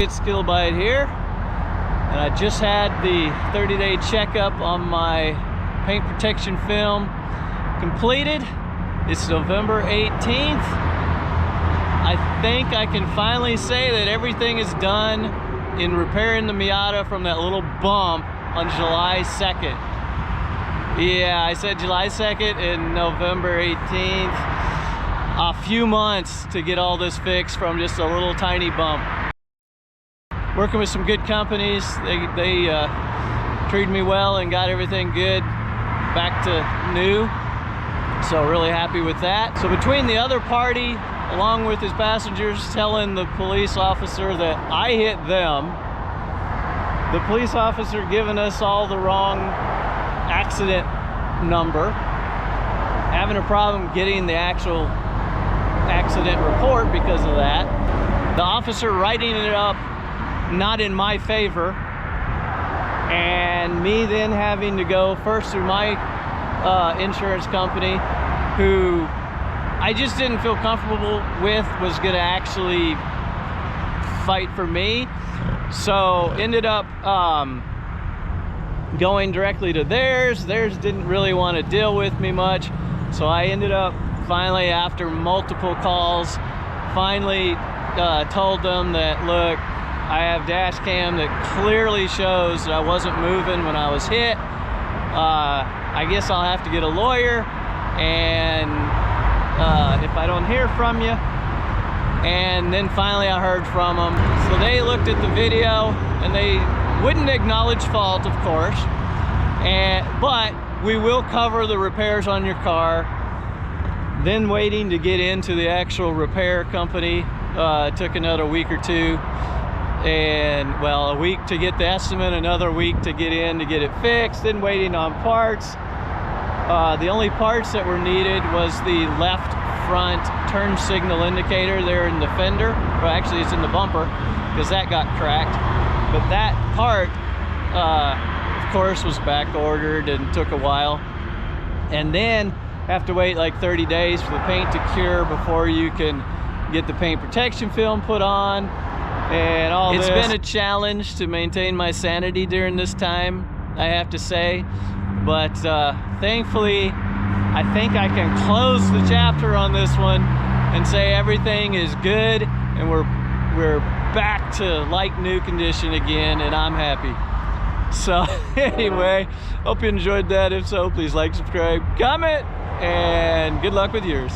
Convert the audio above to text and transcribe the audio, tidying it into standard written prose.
It's Skillbyte here, and I just had the 30-day checkup on my paint protection film completed. It's November 18th. I think I can finally say that everything is done in repairing the Miata from that little bump on July 2nd. Yeah, I said July 2nd and November 18th. A few months to get all this fixed from just a little tiny bump. Working with some good companies. They treated me well and got everything good back to new. So really happy with that. So between the other party, along with his passengers, telling the police officer that I hit them, the police officer giving us all the wrong accident number, having a problem getting the actual accident report because of that, the officer writing it up not in my favor, and me then having to go first through my insurance company, who I just didn't feel comfortable with was gonna actually fight for me. So ended up going directly to theirs. Theirs didn't really want to deal with me much, so I ended up finally, after multiple calls, finally told them that, look, I have dash cam that clearly shows that I wasn't moving when I was hit. I guess I'll have to get a lawyer, and if I don't hear from you. And then finally I heard from them. So they looked at the video and they wouldn't acknowledge fault, of course, but we will cover the repairs on your car. Then waiting to get into the actual repair company took another week or two, and well, a week to get the estimate, another week to get in to get it fixed, then waiting on parts. The only parts that were needed was the left front turn signal indicator there in the fender. Well, actually it's in the bumper because that got cracked, but that part of course was back ordered and took a while. And then have to wait like 30 days for the paint to cure before you can get the paint protection film put on, and all this. It's been a challenge to maintain my sanity during this time, I have to say, but thankfully I think I can close the chapter on this one and say everything is good and we're back to like new condition again, and I'm happy. So anyway, hope you enjoyed that. If so, please like, subscribe, comment, and good luck with yours.